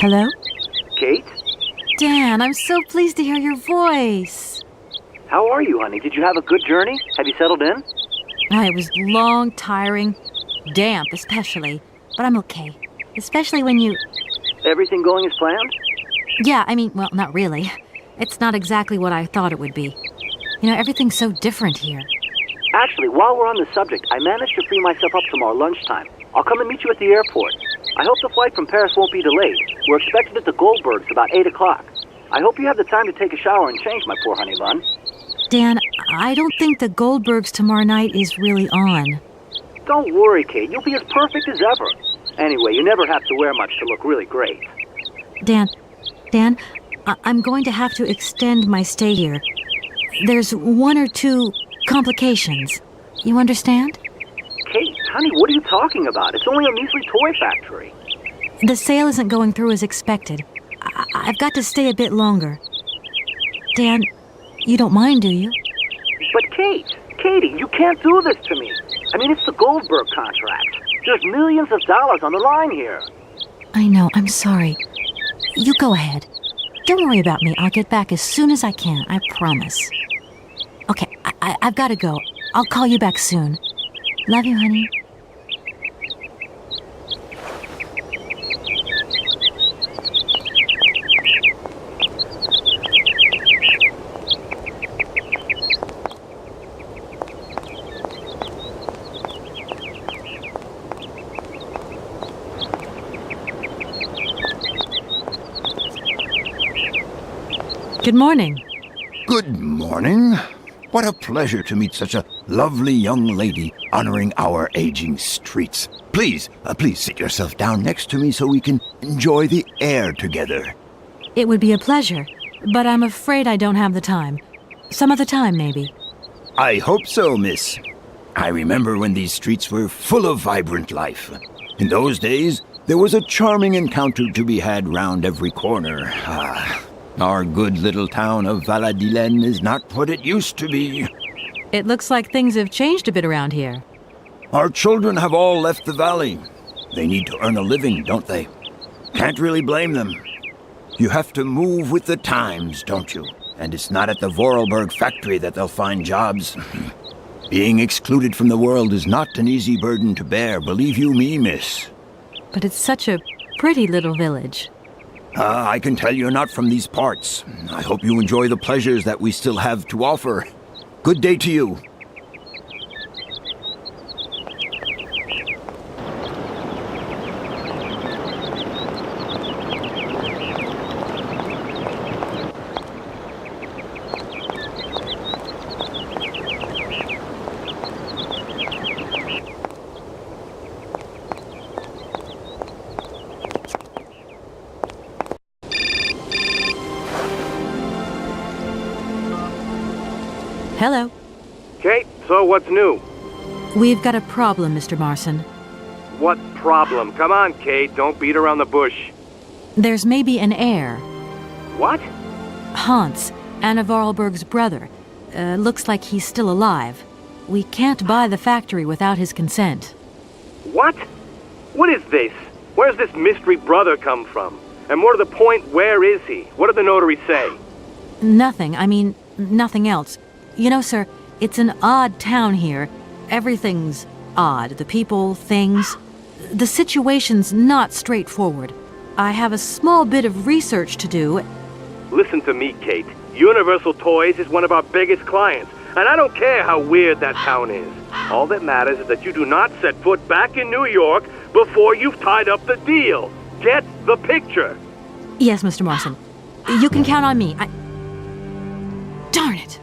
Hello? Kate? Dan, I'm so pleased to hear your voice. How are you, honey? Did you have a good journey? Have you settled in? It was long, tiring, damp especially, but I'm okay. Especially when you... Everything going as planned? Yeah, well, not really. It's not exactly what I thought it would be. Everything's so different here. Actually, while we're on the subject, I managed to free myself up tomorrow lunchtime. I'll come and meet you at the airport. I hope the flight from Paris won't be delayed. We're expected at the Goldbergs about 8 o'clock. I hope you have the time to take a shower and change, my poor honey bun. Dan, I don't think the Goldbergs tomorrow night is really on. Don't worry, Kate. You'll be as perfect as ever. Anyway, you never have to wear much to look really great. Dan, I'm going to have to extend my stay here. There's 1 or 2 complications. You understand? Kate, honey, what are you talking about? It's only a measly toy factory. The sale isn't going through as expected. I've got to stay a bit longer. Dan, you don't mind, do you? But Katie, you can't do this to me. It's the Goldberg contract. There's millions of dollars on the line here. I know, I'm sorry. You go ahead. Don't worry about me. I'll get back as soon as I can, I promise. Okay, I've got to go. I'll call you back soon. Love you, honey. Good morning. Good morning. What a pleasure to meet such a lovely young lady honoring our aging streets. Please sit yourself down next to me so we can enjoy the air together. It would be a pleasure, but I'm afraid I don't have the time. Some other time, maybe. I hope so, miss. I remember when these streets were full of vibrant life. In those days, there was a charming encounter to be had round every corner. Our good little town of Valadilene is not what it used to be. It looks like things have changed a bit around here. Our children have all left the valley. They need to earn a living, don't they? Can't really blame them. You have to move with the times, don't you? And it's not at the Vorarlberg factory that they'll find jobs. Being excluded from the world is not an easy burden to bear, believe you me, miss. But it's such a pretty little village. I can tell you're not from these parts. I hope you enjoy the pleasures that we still have to offer. Good day to you. Hello. Kate, so what's new? We've got a problem, Mr. Marson. What problem? Come on, Kate, don't beat around the bush. There's maybe an heir. What? Hans, Anna Vorarlberg's brother. Looks like he's still alive. We can't buy the factory without his consent. What? What is this? Where's this mystery brother come from? And more to the point, where is he? What did the notary say? Nothing. Nothing else. Sir, it's an odd town here. Everything's odd. The people, things. The situation's not straightforward. I have a small bit of research to do. Listen to me, Kate. Universal Toys is one of our biggest clients, and I don't care how weird that town is. All that matters is that you do not set foot back in New York before you've tied up the deal. Get the picture? Yes, Mr. Marson. You can count on me. Darn it!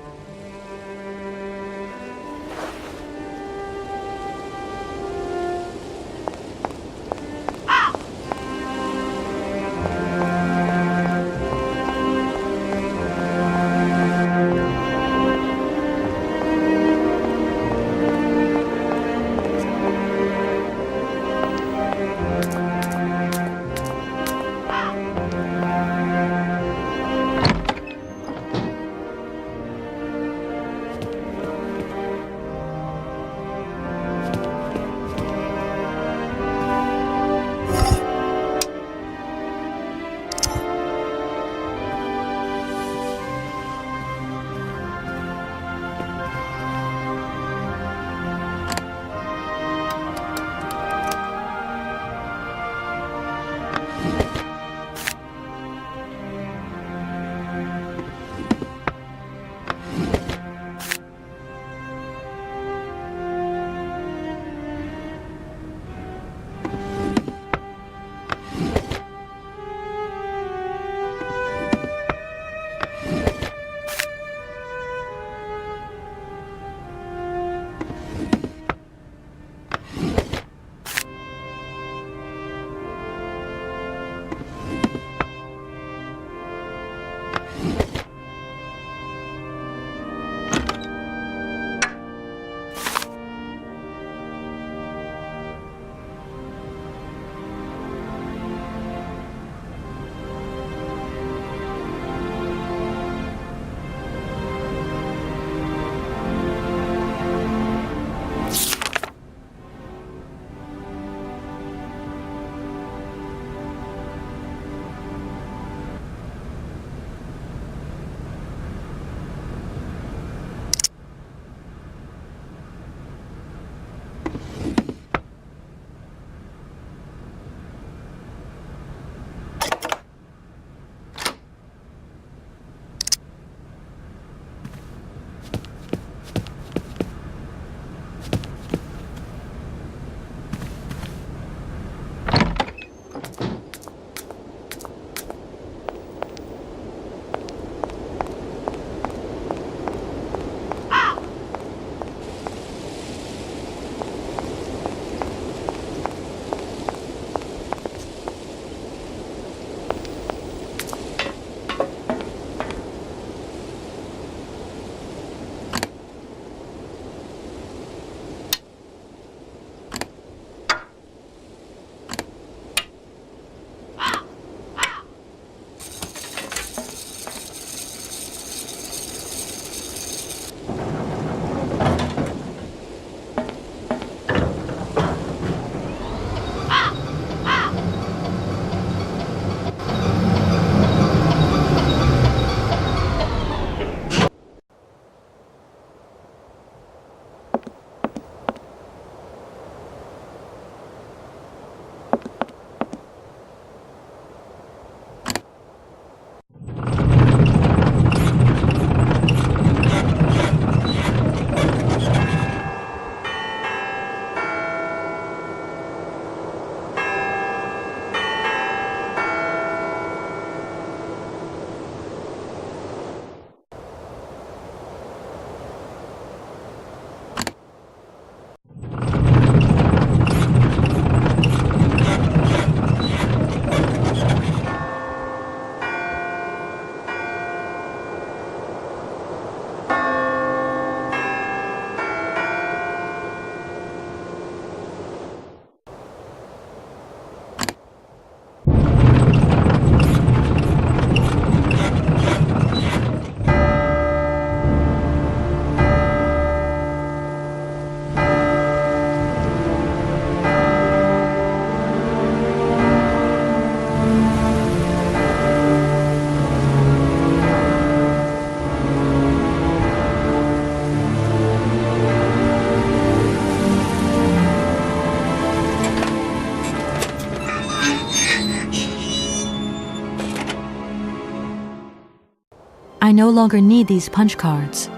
no longer need these punch cards.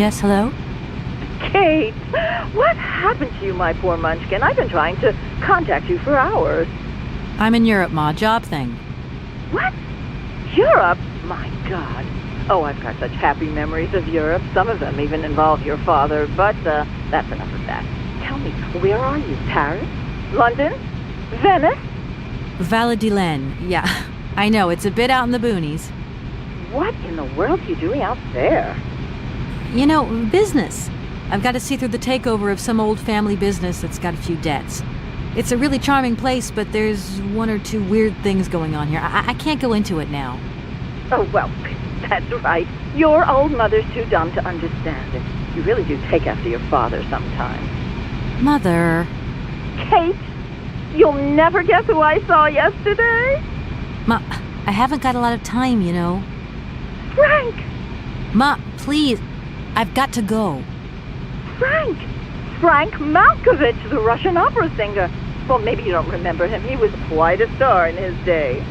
Yes, hello? Kate, what happened to you, my poor munchkin? I've been trying to contact you for hours. I'm in Europe, Ma. Job thing. What? Europe? My God. Oh, I've got such happy memories of Europe. Some of them even involve your father, but that's enough of that. Tell me, where are you? Paris? London? Venice? Valadilene. Yeah, I know, it's a bit out in the boonies. What in the world are you doing out there? You know, business. I've got to see through the takeover of some old family business that's got a few debts. It's a really charming place, but there's one or two weird things going on here. I can't go into it now. Oh, well, that's right. Your old mother's too dumb to understand it. You really do take after your father sometimes. Mother. Kate, you'll never guess who I saw yesterday? Ma, I haven't got a lot of time, you know. Frank! Ma, please. I've got to go. Frank Malkovich, the Russian opera singer. Well, maybe you don't remember him. He was quite a star in his day.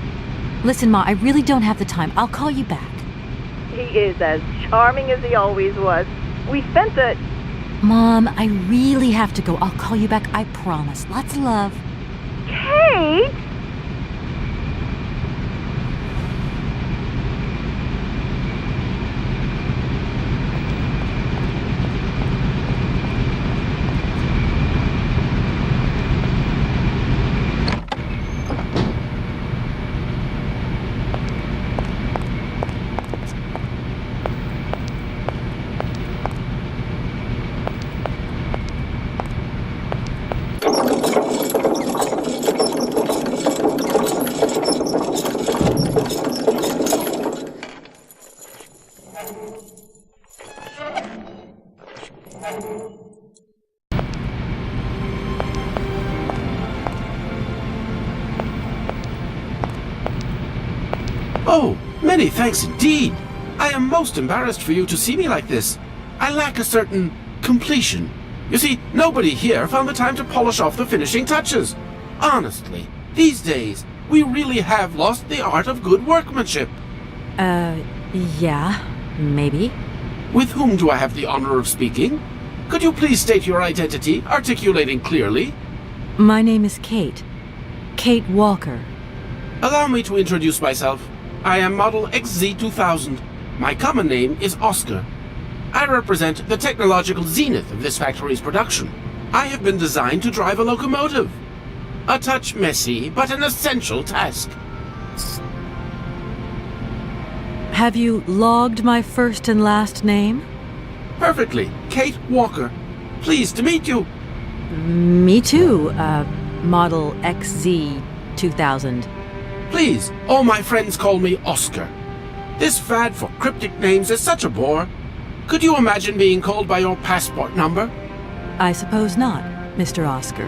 Listen, Ma, I really don't have the time. I'll call you back. He is as charming as he always was. We spent the... Mom, I really have to go. I'll call you back, I promise. Lots of love. Kate! Oh, many thanks indeed. I am most embarrassed for you to see me like this. I lack a certain completion. You see, nobody here found the time to polish off the finishing touches. Honestly, these days, we really have lost the art of good workmanship. Yeah, maybe. With whom do I have the honor of speaking? Could you please state your identity, articulating clearly? My name is Kate. Kate Walker. Allow me to introduce myself. I am Model XZ2000. My common name is Oscar. I represent the technological zenith of this factory's production. I have been designed to drive a locomotive. A touch messy, but an essential task. Have you logged my first and last name? Perfectly. Kate Walker. Pleased to meet you. Me too, Model XZ2000. Please, all my friends call me Oscar. This fad for cryptic names is such a bore. Could you imagine being called by your passport number? I suppose not, Mr. Oscar.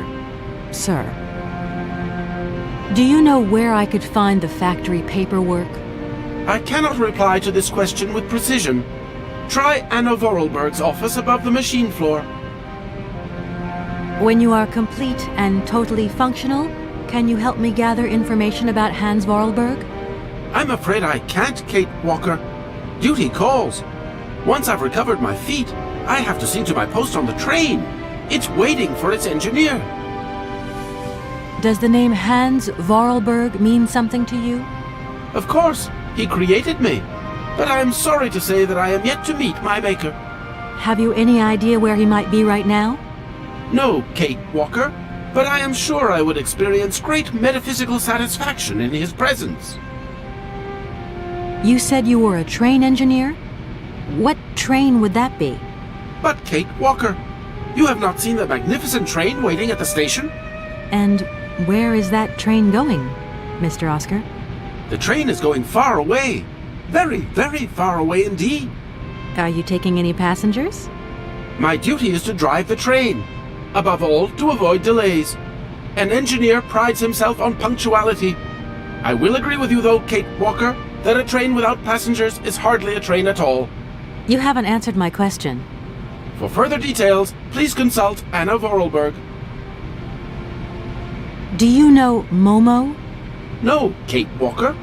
Sir. Do you know where I could find the factory paperwork? I cannot reply to this question with precision. Try Anna Vorarlberg's office above the machine floor. When you are complete and totally functional, can you help me gather information about Hans Vorarlberg? I'm afraid I can't, Kate Walker. Duty calls. Once I've recovered my feet, I have to see to my post on the train. It's waiting for its engineer. Does the name Hans Vorarlberg mean something to you? Of course, he created me. But I am sorry to say that I am yet to meet my maker. Have you any idea where he might be right now? No, Kate Walker, but I am sure I would experience great metaphysical satisfaction in his presence. You said you were a train engineer? What train would that be? But Kate Walker, you have not seen the magnificent train waiting at the station? And where is that train going, Mr. Oscar? The train is going far away. Very, very far away indeed. Are you taking any passengers? My duty is to drive the train. Above all, to avoid delays. An engineer prides himself on punctuality. I will agree with you though, Kate Walker, that a train without passengers is hardly a train at all. You haven't answered my question. For further details, please consult Anna Vorarlberg. Do you know Momo? No, Kate Walker.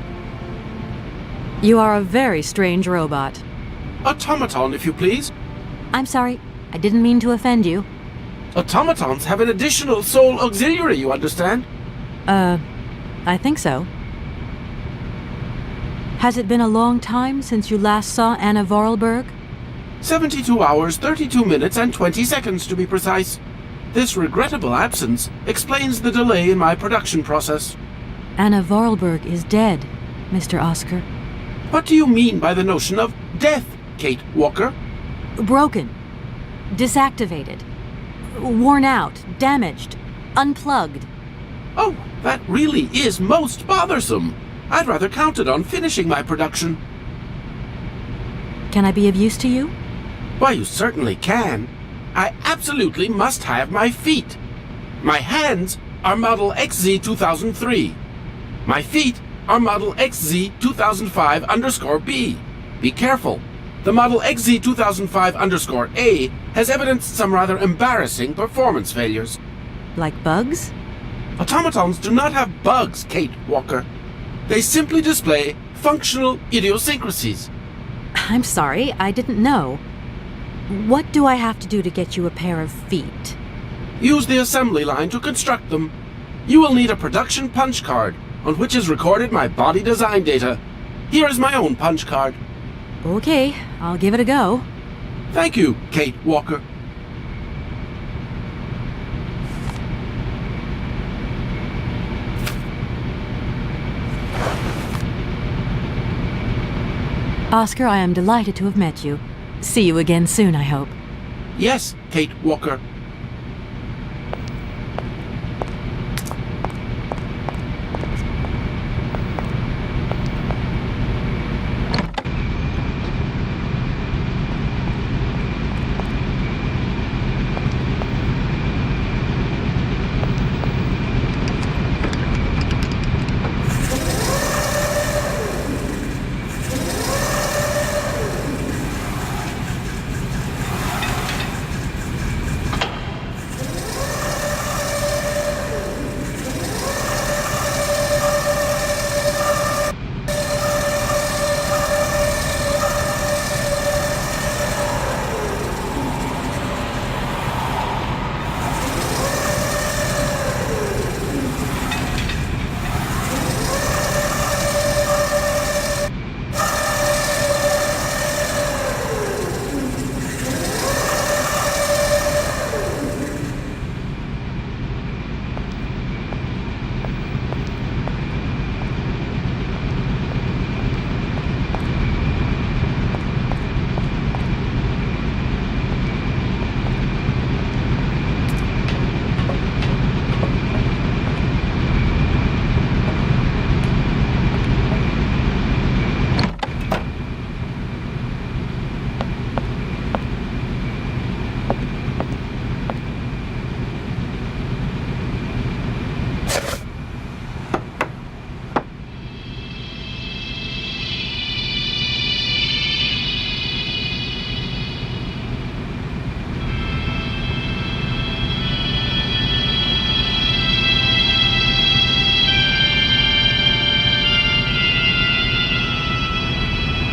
You are a very strange robot. Automaton, if you please. I'm sorry. I didn't mean to offend you. Automatons have an additional soul auxiliary, you understand? I think so. Has it been a long time since you last saw Anna Vorarlberg? 72 hours, 32 minutes, and 20 seconds to be precise. This regrettable absence explains the delay in my production process. Anna Vorarlberg is dead, Mr. Oscar. What do you mean by the notion of death, Kate Walker? Broken. Disactivated. Worn out. Damaged. Unplugged. Oh, that really is most bothersome. I'd rather counted on finishing my production. Can I be of use to you? Why, you certainly can. I absolutely must have my feet. My hands are Model XZ2003. My feet are Model XZ2005_B. Be careful. The Model XZ2005_A has evidenced some rather embarrassing performance failures. Like bugs? Automatons do not have bugs, Kate Walker. They simply display functional idiosyncrasies. I'm sorry, I didn't know. What do I have to do to get you a pair of feet? Use the assembly line to construct them. You will need a production punch card, on which is recorded my body design data. Here is my own punch card. Okay, I'll give it a go. Thank you, Kate Walker. Oscar, I am delighted to have met you. See you again soon, I hope. Yes, Kate Walker.